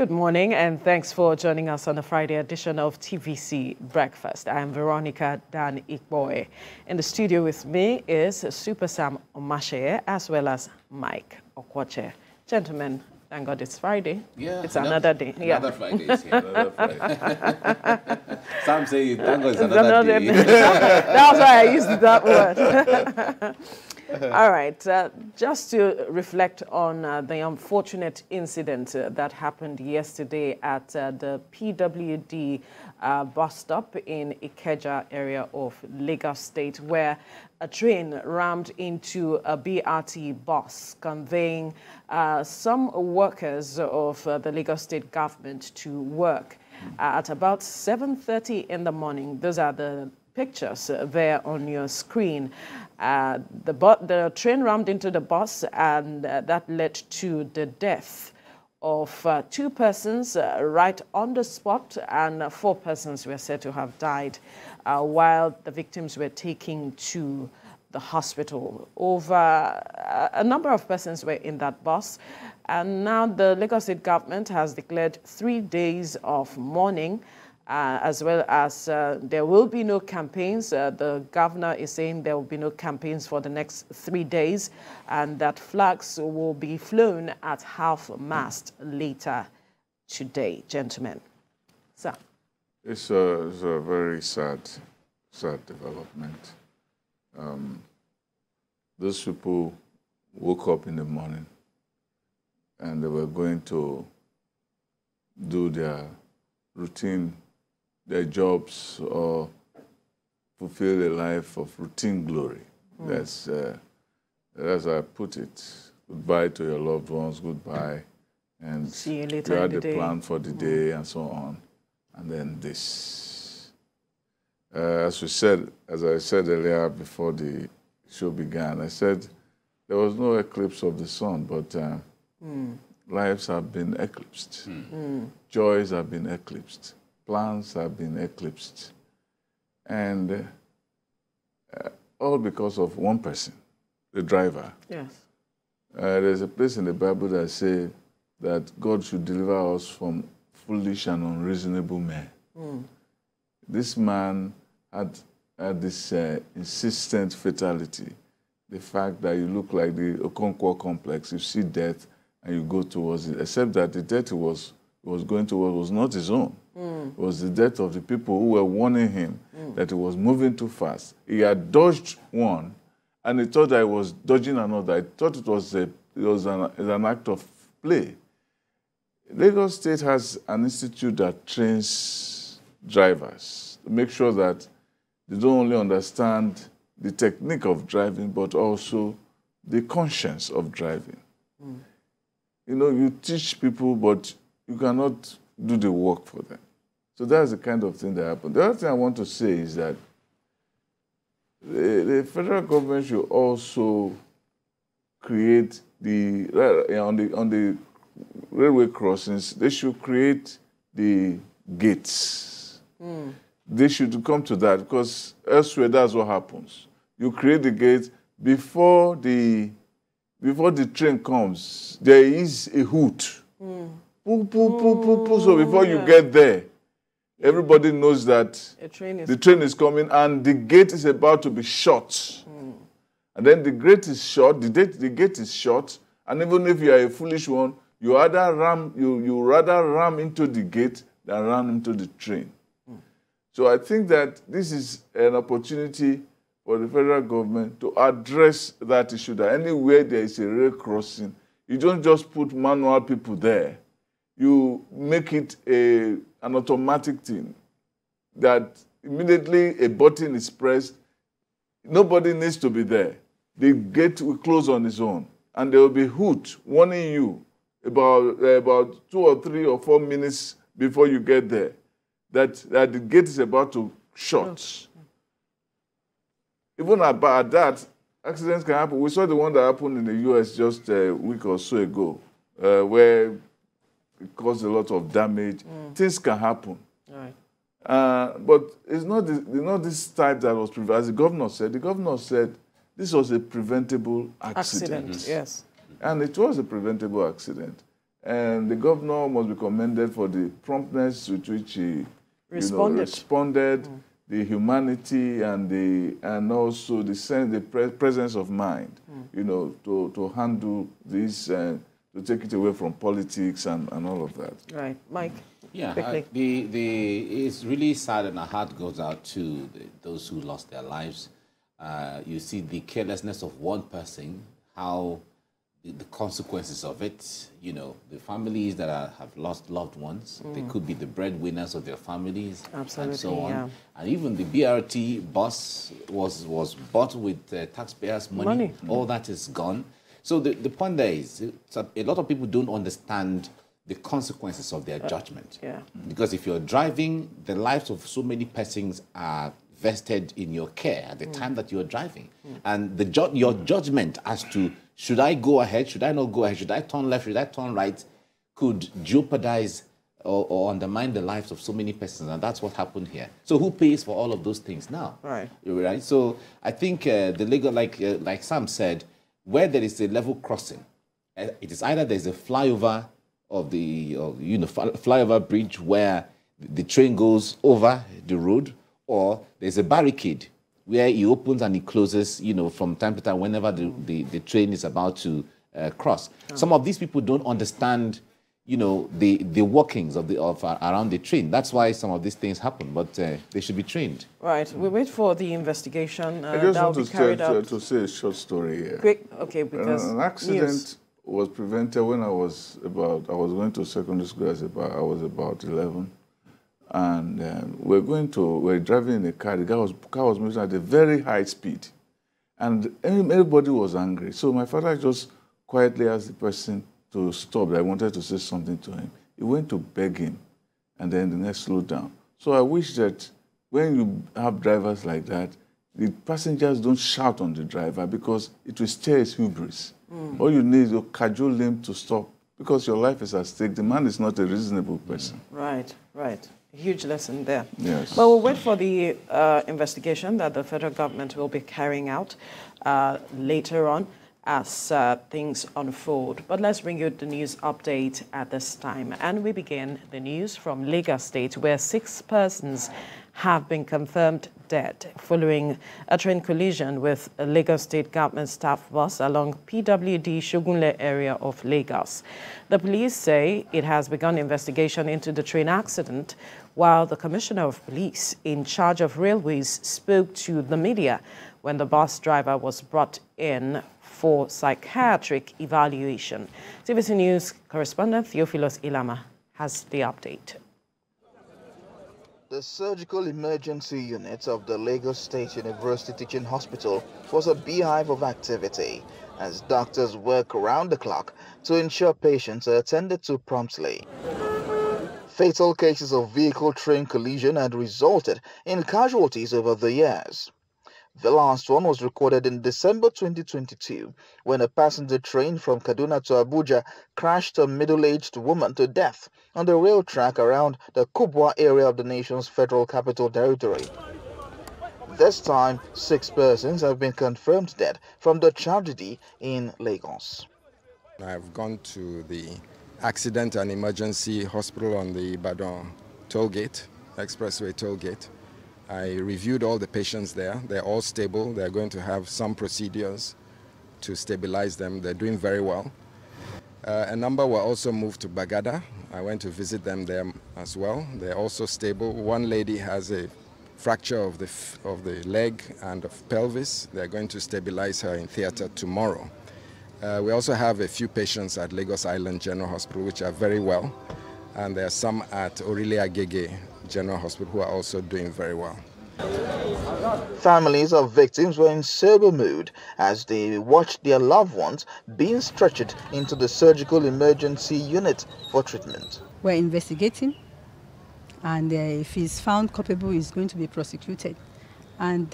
Good morning and thanks for joining us on the Friday edition of TVC Breakfast. I'm Veronica Dan Ikboe. In the studio with me is Super Sam Omashe as well as Mike Okwache. Gentlemen, thank God it's Friday. Yeah, it's another day. Another Friday is here. Another Friday. Sam say thank God it's It's another day. That's why I used that word. All right, just to reflect on the unfortunate incident that happened yesterday at the PWD bus stop in Ikeja area of Lagos State, where a train rammed into a BRT bus conveying some workers of the Lagos State government to work at about 7:30 in the morning. Those are the pictures there on your screen. The train rammed into the bus and that led to the death of 2 persons right on the spot, and 4 persons were said to have died while the victims were taken to the hospital. Over a number of persons were in that bus, and now the Lagos State government has declared 3 days of mourning, as well as there will be no campaigns. The governor is saying there will be no campaigns for the next 3 days, and that flags will be flown at half-mast later today, gentlemen. So, it's a very sad development. Those people woke up in the morning and they were going to do their routine, their jobs, or fulfill a life of routine glory. That's as I put it. Goodbye to your loved ones, goodbye. And see you later you had in the a day. plan for the day and so on. And then this. As I said earlier before the show began, I said there was no eclipse of the sun, but lives have been eclipsed. Joys have been eclipsed. Plans have been eclipsed. And all because of one person, the driver. Yes. There's a place in the Bible that says that God should deliver us from foolish and unreasonable men. This man had this insistent fatality. The fact that you look like the Okonkwo complex, you see death and you go towards it, except that the death he was going towards was not his own. It was the death of the people who were warning him that he was moving too fast. He had dodged one, and he thought that he was dodging another. He thought it was an act of play. Lagos State has an institute that trains drivers to make sure that they don't only understand the technique of driving, but also the conscience of driving. You know, you teach people, but you cannot do the work for them. So that's the kind of thing that happened. The other thing I want to say is that the federal government should also create on the railway crossings, they should create the gates. They should come to that, because elsewhere that's what happens. You create the gate before the train comes. There is a hoot. Poo, poo, poo, poo, poo. So before you get there, everybody knows that the train is coming and the gate is about to be shut. And then the gate is shut, the gate is shut, and even if you are a foolish one, you rather ram into the gate than ram into the train. So I think that this is an opportunity for the federal government to address that issue, that anywhere there is a rail crossing, you don't just put manual people there. You make it an automatic thing, that immediately a button is pressed, nobody needs to be there. The gate will close on its own, and there will be hoot warning you about 2 or 3 or 4 minutes before you get there, that the gate is about to shut. Even about that, accidents can happen. We saw the one that happened in the U.S. just a week or so ago, where it caused a lot of damage. Things can happen. Right. But it's not this type that was prevented. As the governor said this was a preventable accident. Yes. And it was a preventable accident. And the governor must be commended for the promptness with which he responded, the humanity and also the presence of mind, to handle this, to take it away from politics and all of that. Right, Mike. Yeah, it's really sad, and our heart goes out to those who lost their lives. You see the carelessness of one person, how the consequences of it, the families that have lost loved ones, they could be the breadwinners of their families, absolutely, and so on. Yeah. And even the BRT bus was bought with taxpayers' money. All that is gone. So the point there is, a lot of people don't understand the consequences of their judgment. Yeah. Because if you're driving, the lives of so many persons are vested in your care at the time that you're driving. And your judgment as to should I go ahead, should I not go ahead, should I turn left, should I turn right, could jeopardize or undermine the lives of so many persons. And that's what happened here. So who pays for all of those things now? Right. So I think the legal, like Sam said, where there is a level crossing, it is either there's a flyover of the flyover bridge where the train goes over the road, or there's a barricade where it opens and it closes, from time to time whenever the train is about to cross. Some of these people don't understand, the workings of around the train. That's why some of these things happen, but they should be trained. Right. We wait for the investigation. I just want to say a short story here. Quick, okay, because an accident was prevented when I was going to secondary school. I was about 11. And we're driving in a car. The car was moving at a very high speed. And everybody was angry. So my father just quietly asked the person to stop. I wanted to say something to him. He went to beg him, and then the next slowed down. So I wish that when you have drivers like that, the passengers don't shout on the driver, because it will stir his hubris. All you need is to cajole him to stop, because your life is at stake. The man is not a reasonable person. Right. Huge lesson there. Yes. But we'll wait for the investigation that the federal government will be carrying out later on as things unfold. But let's bring you the news update at this time. And we begin the news from Lagos State, where 6 persons have been confirmed dead following a train collision with a Lagos State government staff bus along PWD Shogunle area of Lagos. The police say it has begun investigation into the train accident, while the Commissioner of Police in charge of railways spoke to the media when the bus driver was brought in for psychiatric evaluation. TVC News correspondent Theophilus Ilama has the update. The surgical emergency unit of the Lagos State University Teaching Hospital was a beehive of activity as doctors work around the clock to ensure patients are attended to promptly. Fatal cases of vehicle-train collision had resulted in casualties over the years. The last one was recorded in December 2022 when a passenger train from Kaduna to Abuja crashed a middle-aged woman to death on the rail track around the Kubwa area of the nation's Federal Capital Territory. This time, 6 persons have been confirmed dead from the tragedy in Lagos. I've gone to the accident and emergency hospital on the Ibadan tollgate, expressway tollgate. I reviewed all the patients there. They're all stable. They're going to have some procedures to stabilize them. They're doing very well. A number were also moved to Bagada. I went to visit them there as well. They're also stable. One lady has a fracture of the leg and of pelvis. They're going to stabilize her in theater tomorrow. We also have a few patients at Lagos Island General Hospital which are very well. And there are some at Orile Agege General Hospital who are also doing very well. Families of victims were in sober mood as they watched their loved ones being stretched into the surgical emergency unit for treatment. We're investigating, and if he's found culpable, he's going to be prosecuted. And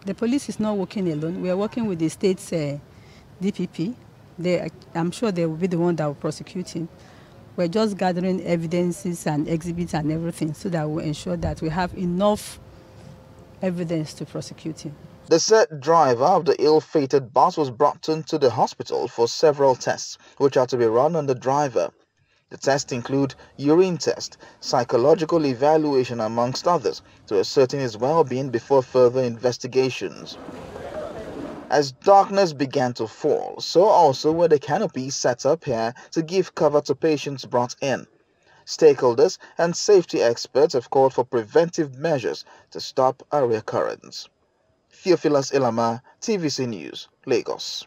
the police is not working alone. We are working with the state's DPP. I'm sure they will be the one that will prosecute him. We're just gathering evidences and exhibits and everything so that we'll ensure that we have enough evidence to prosecute him. The said driver of the ill-fated bus was brought into the hospital for several tests, which are to be run on the driver. The tests include urine test, psychological evaluation amongst others to ascertain his well-being before further investigations. As darkness began to fall, so also were the canopies set up here to give cover to patients brought in. Stakeholders and safety experts have called for preventive measures to stop a recurrence. Theophilus Ilama, TVC News, Lagos.